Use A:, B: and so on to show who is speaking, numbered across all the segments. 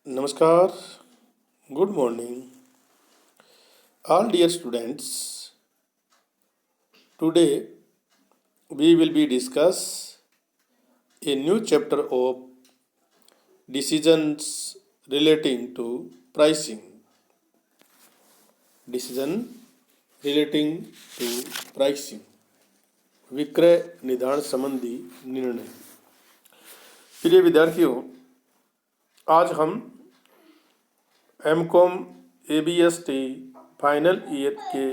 A: Namaskar, good morning, all dear students. Today we will be discuss a new chapter of decisions relating to pricing. Decision relating to pricing. विक्रय निर्धारण संबंधी निर्णय। प्रिय विद्यार्थियों, आज हम एमकॉम एबीएसटी फाइनल ईयर के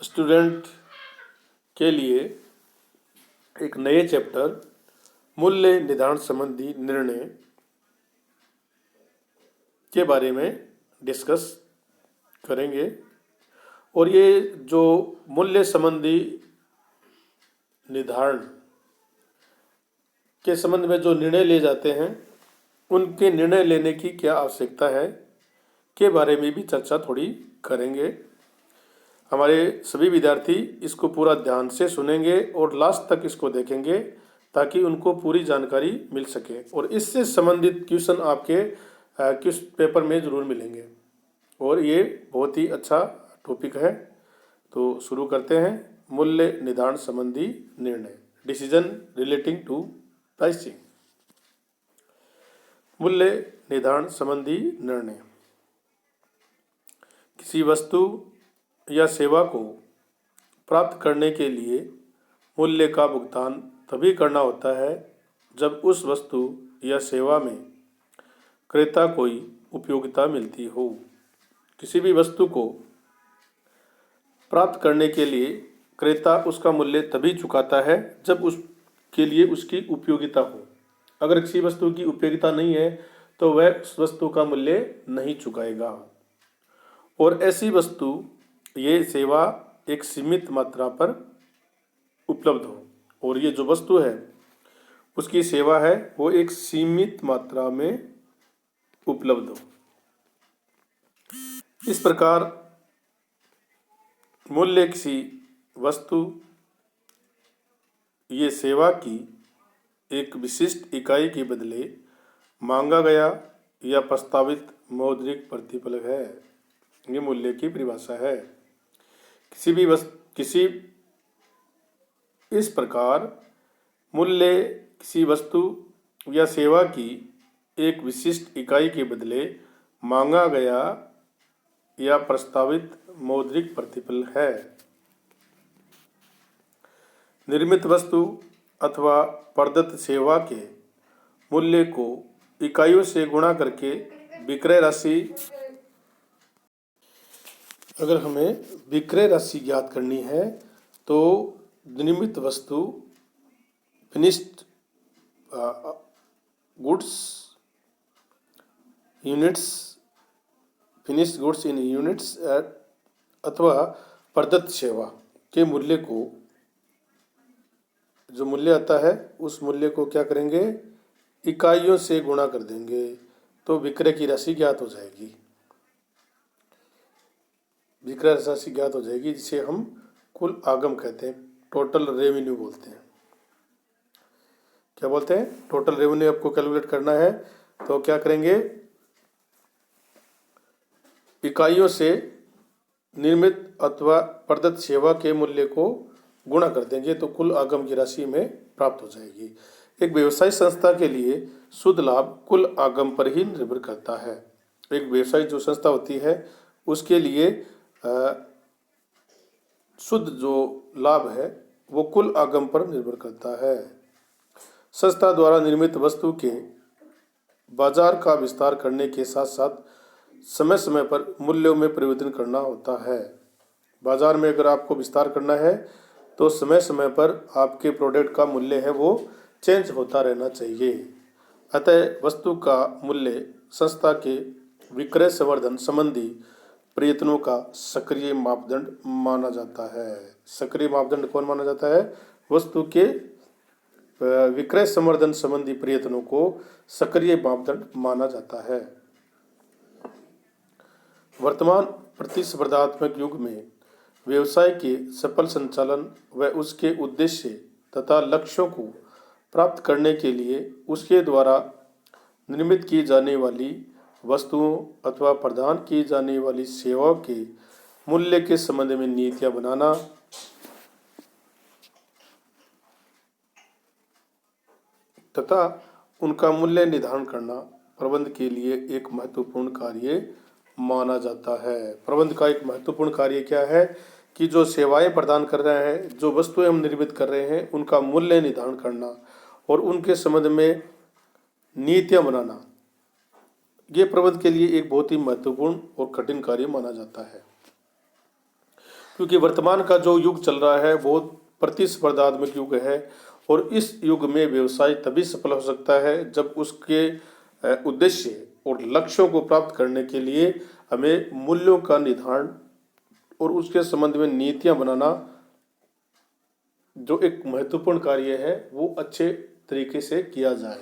A: स्टूडेंट के लिए एक नए चैप्टर मूल्य निर्धारण संबंधी निर्णय के बारे में डिस्कस करेंगे। और ये जो मूल्य संबंधी निर्धारण के संबंध में जो निर्णय लिए जाते हैं, उनके निर्णय लेने की क्या आवश्यकता है के बारे में भी चर्चा थोड़ी करेंगे। हमारे सभी विद्यार्थी इसको पूरा ध्यान से सुनेंगे और लास्ट तक इसको देखेंगे ताकि उनको पूरी जानकारी मिल सके और इससे संबंधित क्वेश्चन आपके किस पेपर में ज़रूर मिलेंगे और ये बहुत ही अच्छा टॉपिक है। तो शुरू करते हैं। मूल्य निर्धारण संबंधी निर्णय, डिसीजन रिलेटिंग टू प्राइसिंग। मूल्य निर्धारण संबंधी निर्णय किसी वस्तु या सेवा को प्राप्त करने के लिए मूल्य का भुगतान तभी करना होता है जब उस वस्तु या सेवा में क्रेता कोई उपयोगिता मिलती हो। किसी भी वस्तु को प्राप्त करने के लिए क्रेता उसका मूल्य तभी चुकाता है जब उसके लिए उसकी उपयोगिता हो। अगर किसी वस्तु की उपयोगिता नहीं है तो वह उस वस्तु का मूल्य नहीं चुकाएगा। और ऐसी वस्तु ये सेवा एक सीमित मात्रा पर उपलब्ध हो, और ये जो वस्तु है उसकी सेवा है वो एक सीमित मात्रा में उपलब्ध हो। इस प्रकार मूल्य किसी वस्तु ये सेवा की एक विशिष्ट इकाई के बदले मांगा गया या प्रस्तावित मौद्रिक प्रतिफल है। ये मूल्य की परिभाषा है। इस प्रकार मूल्य किसी वस्तु या सेवा की एक विशिष्ट इकाई के बदले मांगा गया या प्रस्तावित मौद्रिक प्रतिफल है। निर्मित वस्तु अथवा प्रदत्त सेवा के मूल्य को इकाइयों से गुणा करके विक्रय राशि, अगर हमें विक्रय राशि ज्ञात करनी है तो निर्मित वस्तु फिनिश्ड गुड्स इन यूनिट्स अथवा प्रदत्त सेवा के मूल्य को, जो मूल्य आता है उस मूल्य को क्या करेंगे, इकाइयों से गुणा कर देंगे तो विक्रय की राशि ज्ञात हो जाएगी। विक्रय राशि ज्ञात हो जाएगी जिसे हम कुल आगम कहते हैं, टोटल रेवेन्यू बोलते हैं। क्या बोलते हैं? टोटल रेवेन्यू आपको कैलकुलेट करना है तो क्या करेंगे, इकाइयों से निर्मित अथवा प्रदत्त सेवा के मूल्य को गुणा कर देंगे तो कुल आगम की राशि में प्राप्त हो जाएगी। एक व्यवसाय संस्था के लिए शुद्ध लाभ कुल आगम पर ही निर्भर करता है। एक व्यवसाय जो संस्था होती है उसके लिए शुद्ध जो लाभ है वो कुल आगम पर निर्भर करता है। संस्था द्वारा निर्मित वस्तु के बाजार का विस्तार करने के साथ साथ समय समय पर मूल्यों में परिवर्तन करना होता है। बाजार में अगर आपको विस्तार करना है तो समय समय पर आपके प्रोडक्ट का मूल्य है वो चेंज होता रहना चाहिए। अतः वस्तु का मूल्य संस्था के विक्रय संवर्धन संबंधी प्रयत्नों का सक्रिय मापदंड माना जाता है। सक्रिय मापदंड कौन माना जाता है? वस्तु के विक्रय संवर्धन संबंधी प्रयत्नों को सक्रिय मापदंड माना जाता है। वर्तमान प्रतिस्पर्धात्मक युग में व्यवसाय के सफल संचालन व उसके उद्देश्य तथा लक्ष्यों को प्राप्त करने के लिए उसके द्वारा निर्मित की जाने वाली वस्तुओं अथवा प्रदान की जाने वाली सेवाओं के मूल्य के संबंध में नीतियां बनाना तथा उनका मूल्य निर्धारण करना प्रबंध के लिए एक महत्वपूर्ण कार्य माना जाता है। प्रबंध का एक महत्वपूर्ण कार्य क्या है कि जो सेवाएं प्रदान कर रहे हैं, जो वस्तुएं हम निर्मित कर रहे हैं, उनका मूल्य निर्धारण करना और उनके संबंध में नीतियां बनाना, ये प्रबंध के लिए एक बहुत ही महत्वपूर्ण और कठिन कार्य माना जाता है। क्योंकि वर्तमान का जो युग चल रहा है वो प्रतिस्पर्धात्मक युग है और इस युग में व्यवसाय तभी सफल हो सकता है जब उसके उद्देश्य और लक्ष्यों को प्राप्त करने के लिए हमें मूल्यों का निर्धारण और उसके संबंध में नीतियां बनाना, जो एक महत्वपूर्ण कार्य है, वो अच्छे तरीके से किया जाए।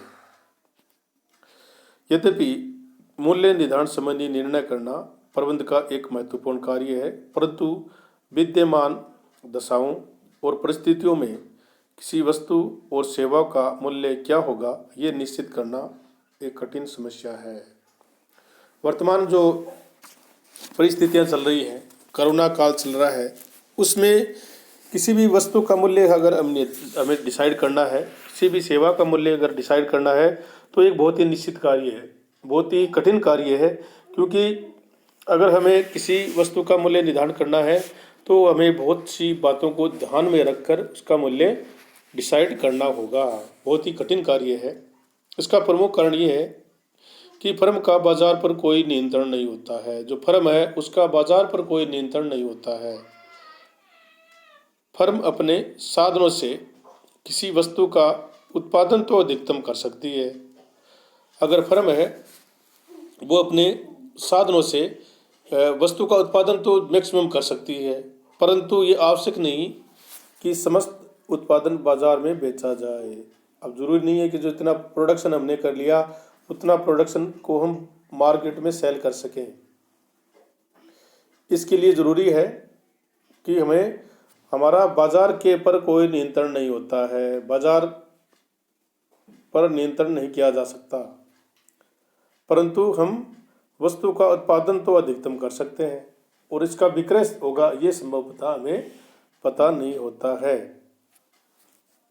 A: यद्यपि मूल्य निर्धारण संबंधी निर्णय करना प्रबंध का एक महत्वपूर्ण कार्य है, परंतु विद्यमान दशाओं और परिस्थितियों में किसी वस्तु और सेवा का मूल्य क्या होगा, ये निश्चित करना एक कठिन समस्या है। वर्तमान जो परिस्थितियां चल रही हैं, कोरोना काल चल रहा है, उसमें किसी भी वस्तु का मूल्य अगर हमें डिसाइड करना है, किसी भी सेवा का मूल्य अगर डिसाइड करना है, तो एक बहुत ही निश्चित कार्य है, बहुत ही कठिन कार्य है। क्योंकि अगर हमें किसी वस्तु का मूल्य निर्धारण करना है तो हमें बहुत सी बातों को ध्यान में रखकर उसका मूल्य डिसाइड करना होगा। बहुत ही कठिन कार्य है। इसका प्रमुख कारण ये है कि फर्म का बाजार पर कोई नियंत्रण नहीं होता है। जो फर्म है उसका बाजार पर कोई नियंत्रण नहीं होता है। फर्म अपने साधनों से किसी वस्तु का उत्पादन तो अधिकतम कर सकती है। अगर फर्म है वो अपने साधनों से वस्तु का उत्पादन तो मैक्सिमम कर सकती है, परंतु ये आवश्यक नहीं कि समस्त उत्पादन बाजार में बेचा जाए। अब जरूरी नहीं है कि जो इतना प्रोडक्शन हमने कर लिया उतना प्रोडक्शन को हम मार्केट में सेल कर सकें। इसके लिए ज़रूरी है कि हमें हमारा बाजार के पर कोई नियंत्रण नहीं होता है, बाजार पर नियंत्रण नहीं किया जा सकता, परंतु हम वस्तु का उत्पादन तो अधिकतम कर सकते हैं और इसका विक्रय होगा ये संभवतः हमें पता नहीं होता है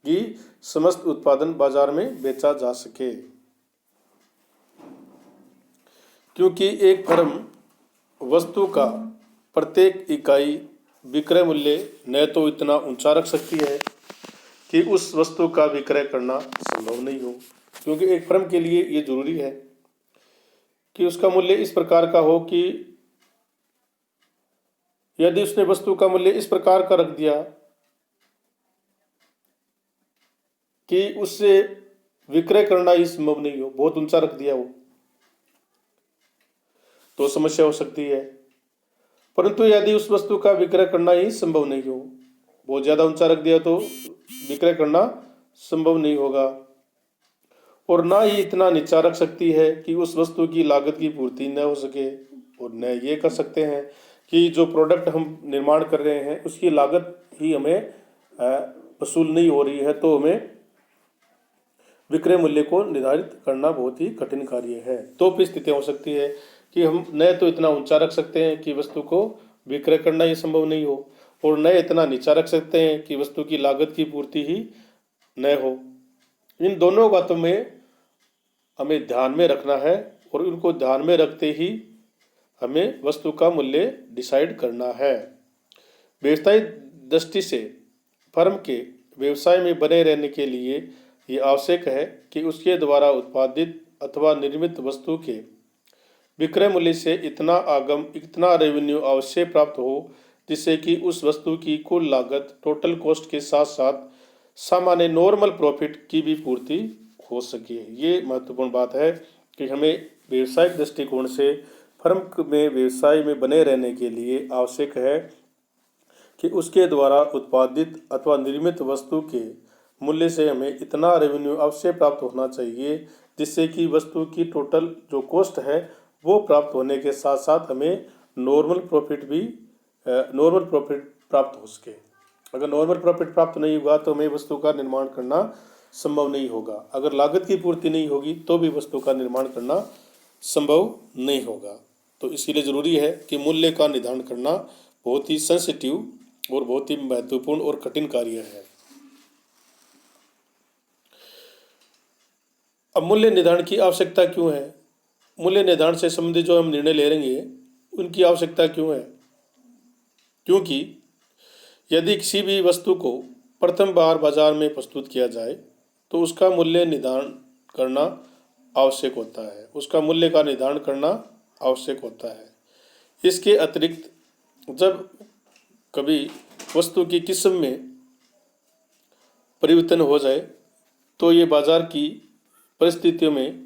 A: कि समस्त उत्पादन बाजार में बेचा जा सके। क्योंकि एक फर्म वस्तु का प्रत्येक इकाई विक्रय मूल्य न तो इतना ऊंचा रख सकती है कि उस वस्तु का विक्रय करना संभव नहीं हो। क्योंकि एक फर्म के लिए ये जरूरी है कि उसका मूल्य इस प्रकार का हो कि यदि उसने वस्तु का मूल्य इस प्रकार का रख दिया कि उससे विक्रय करना ही संभव नहीं हो, बहुत ऊंचा रख दिया हो, तो समस्या हो सकती है। परंतु यदि उस वस्तु का विक्रय करना ही संभव नहीं हो, बहुत ज़्यादा ऊंचा रख दिया तो विक्रय करना संभव नहीं होगा। और ना ही इतना नीचा रख सकती है कि उस वस्तु की लागत की पूर्ति न हो सके। और न ये कर सकते हैं कि जो प्रोडक्ट हम निर्माण कर रहे हैं उसकी लागत ही हमें वसूल नहीं हो रही है, तो हमें विक्रय मूल्य को निर्धारित करना बहुत ही कठिन कार्य है। तो भी स्थितियाँ हो सकती है कि हम न तो इतना ऊंचा रख सकते हैं कि वस्तु को विक्रय करना ही संभव नहीं हो, और न इतना नीचा रख सकते हैं कि वस्तु की लागत की पूर्ति ही न हो। इन दोनों बातों में हमें ध्यान में रखना है और इनको ध्यान में रखते ही हमें वस्तु का मूल्य डिसाइड करना है। व्यवसायिक दृष्टि से फर्म के व्यवसाय में बने रहने के लिए ये आवश्यक है कि उसके द्वारा उत्पादित अथवा निर्मित वस्तु के विक्रय मूल्य से इतना रेवेन्यू अवश्य प्राप्त हो जिससे कि उस वस्तु की कुल लागत टोटल कॉस्ट के साथ साथ सामान्य नॉर्मल प्रॉफिट की भी पूर्ति हो सके। ये महत्वपूर्ण बात है कि हमें व्यवसायिक दृष्टिकोण से फर्म में व्यवसाय में बने रहने के लिए आवश्यक है कि उसके द्वारा उत्पादित अथवा निर्मित वस्तु के मूल्य से हमें इतना रेवेन्यू अवश्य प्राप्त होना चाहिए जिससे कि वस्तु की टोटल जो कॉस्ट है वो प्राप्त होने के साथ साथ हमें नॉर्मल प्रॉफिट प्राप्त हो सके। अगर नॉर्मल प्रॉफिट प्राप्त नहीं होगा तो हमें वस्तु का निर्माण करना संभव नहीं होगा। अगर लागत की पूर्ति नहीं होगी तो भी वस्तु का निर्माण करना संभव नहीं होगा। तो इसीलिए ज़रूरी है कि मूल्य का निर्धारण करना बहुत ही सेंसिटिव और बहुत ही महत्वपूर्ण और कठिन कार्य है। अब मूल्य निर्धारण की आवश्यकता क्यों है? मूल्य निर्धारण से संबंधित जो हम निर्णय ले रहे हैं उनकी आवश्यकता क्यों है? क्योंकि यदि किसी भी वस्तु को प्रथम बार बाजार में प्रस्तुत किया जाए तो उसका मूल्य निर्धारण करना आवश्यक होता है, उसका मूल्य का निर्धारण करना आवश्यक होता है। इसके अतिरिक्त जब कभी वस्तु की किस्म में परिवर्तन हो जाए तो ये बाजार की परिस्थितियों में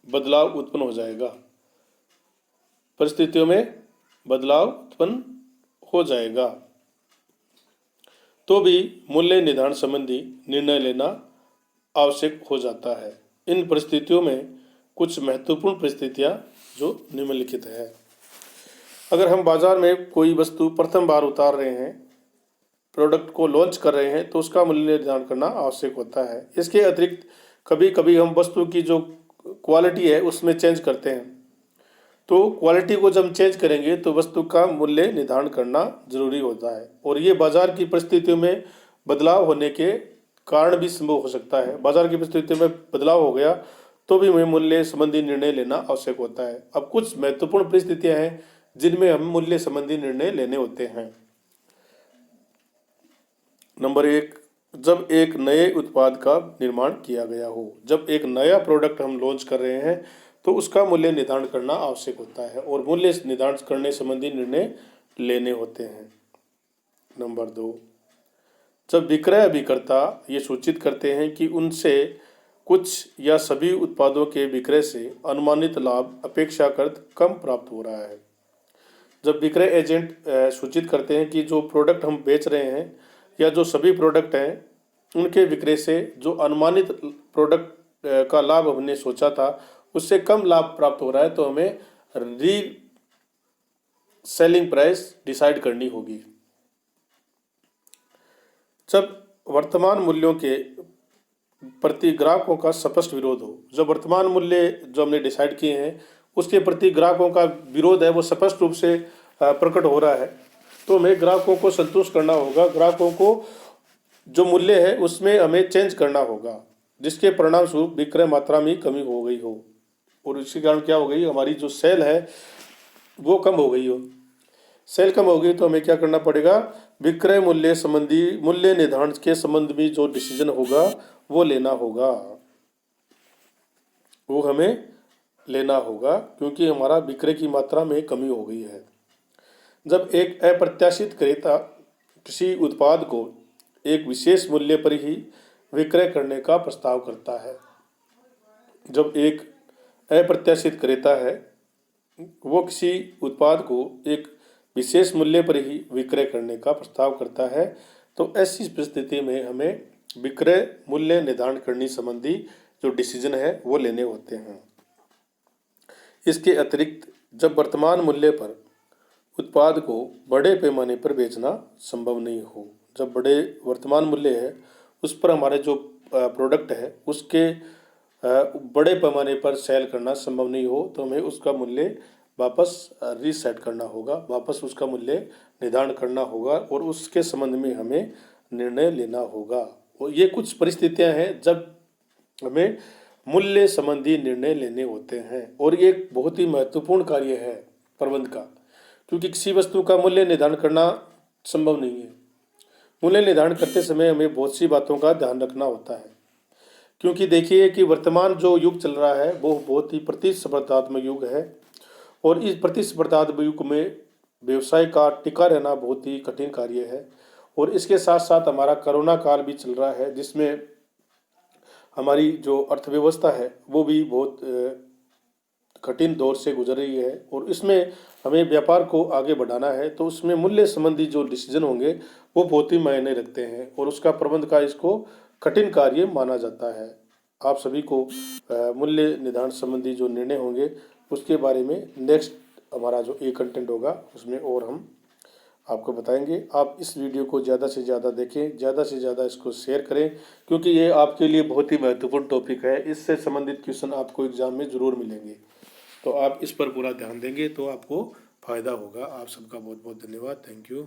A: बदलाव उत्पन्न हो जाएगा, परिस्थितियों में बदलाव उत्पन्न हो जाएगा, तो भी मूल्य निर्धारण संबंधी निर्णय लेना आवश्यक हो जाता है। इन परिस्थितियों में कुछ महत्वपूर्ण परिस्थितियां जो निम्नलिखित है। अगर हम बाजार में कोई वस्तु प्रथम बार उतार रहे हैं, प्रोडक्ट को लॉन्च कर रहे हैं, तो उसका मूल्य निर्धारण करना आवश्यक होता है। इसके अतिरिक्त कभी कभी हम वस्तु की जो क्वालिटी है उसमें चेंज करते हैं, तो क्वालिटी को जब चेंज करेंगे तो वस्तु का मूल्य निर्धारण करना जरूरी होता है। और ये बाजार की परिस्थितियों में बदलाव होने के कारण भी संभव हो सकता है। बाजार की परिस्थितियों में बदलाव हो गया तो भी हमें मूल्य संबंधी निर्णय लेना आवश्यक होता है। अब कुछ महत्वपूर्ण परिस्थितियां हैं जिनमें हम मूल्य संबंधी निर्णय लेने होते हैं। नंबर 1, जब एक नए उत्पाद का निर्माण किया गया हो। जब एक नया प्रोडक्ट हम लॉन्च कर रहे हैं तो उसका मूल्य निर्धारण करना आवश्यक होता है और मूल्य निर्धारण करने संबंधी निर्णय लेने होते हैं। नंबर 2, जब विक्रय अभिकर्ता ये सूचित करते हैं कि उनसे कुछ या सभी उत्पादों के विक्रय से अनुमानित लाभ अपेक्षाकृत कम प्राप्त हो रहा है। जब विक्रय एजेंट सूचित करते हैं कि जो प्रोडक्ट हम बेच रहे हैं या जो सभी प्रोडक्ट हैं उनके विक्रय से जो अनुमानित प्रोडक्ट का लाभ हमने सोचा था उससे कम लाभ प्राप्त हो रहा है, तो हमें री सेलिंग प्राइस डिसाइड करनी होगी। जब वर्तमान मूल्यों के प्रति ग्राहकों का स्पष्ट विरोध हो, जब वर्तमान मूल्य जो हमने डिसाइड किए हैं उसके प्रति ग्राहकों का विरोध है वो स्पष्ट रूप से प्रकट हो रहा है, तो हमें ग्राहकों को संतुष्ट करना होगा। ग्राहकों को जो मूल्य है उसमें हमें चेंज करना होगा, जिसके परिणाम स्वरूप विक्रय मात्रा में कमी हो गई हो और इसके कारण क्या हो गई, हमारी जो सेल है वो कम हो गई हो। सेल कम हो गई तो हमें क्या करना पड़ेगा, विक्रय मूल्य संबंधी मूल्य निर्धारण के संबंध में जो डिसीजन होगा वो लेना होगा, वो हमें लेना होगा, क्योंकि हमारा विक्रय की मात्रा में कमी हो गई है। जब एक अप्रत्याशित क्रेता किसी उत्पाद को एक विशेष मूल्य पर ही विक्रय करने का प्रस्ताव करता है, जब एक अप्रत्याशित क्रेता है वो किसी उत्पाद को एक विशेष मूल्य पर ही विक्रय करने का प्रस्ताव करता है, तो ऐसी परिस्थिति में हमें विक्रय मूल्य निर्धारण करने संबंधी जो डिसीजन है वो लेने होते हैं। इसके अतिरिक्त जब वर्तमान मूल्य पर उत्पाद को बड़े पैमाने पर बेचना संभव नहीं हो, जब बड़े वर्तमान मूल्य है उस पर हमारे जो प्रोडक्ट है उसके बड़े पैमाने पर सेल करना संभव नहीं हो, तो हमें उसका मूल्य वापस रीसेट करना होगा, वापस उसका मूल्य निर्धारण करना होगा और उसके संबंध में हमें निर्णय लेना होगा। और ये कुछ परिस्थितियां हैं जब हमें मूल्य संबंधी निर्णय लेने होते हैं और ये एक बहुत ही महत्वपूर्ण कार्य है प्रबंध का, क्योंकि किसी वस्तु का मूल्य निर्धारण करना संभव नहीं है। मूल्य निर्धारण करते समय हमें बहुत सी बातों का ध्यान रखना होता है, क्योंकि देखिए कि वर्तमान जो युग चल रहा है वो बहुत ही प्रतिस्पर्धात्मक युग है और इस प्रतिस्पर्धात्मक युग में व्यवसाय का टिका रहना बहुत ही कठिन कार्य है। और इसके साथ साथ हमारा कोरोना काल भी चल रहा है, जिसमें हमारी जो अर्थव्यवस्था है वो भी बहुत कठिन दौर से गुजर रही है और इसमें हमें व्यापार को आगे बढ़ाना है, तो उसमें मूल्य संबंधी जो डिसीजन होंगे वो बहुत ही मायने रखते हैं और उसका प्रबंध का इसको कठिन कार्य माना जाता है। आप सभी को मूल्य निर्धारण संबंधी जो निर्णय होंगे उसके बारे में नेक्स्ट हमारा जो कंटेंट होगा उसमें और हम आपको बताएंगे। आप इस वीडियो को ज़्यादा से ज़्यादा देखें, ज़्यादा से ज़्यादा इसको शेयर करें, क्योंकि ये आपके लिए बहुत ही महत्वपूर्ण टॉपिक है। इससे संबंधित क्वेश्चन आपको एग्जाम में ज़रूर मिलेंगे। तो आप इस पर पूरा ध्यान देंगे तो आपको फ़ायदा होगा। आप सबका बहुत बहुत धन्यवाद। Thank you.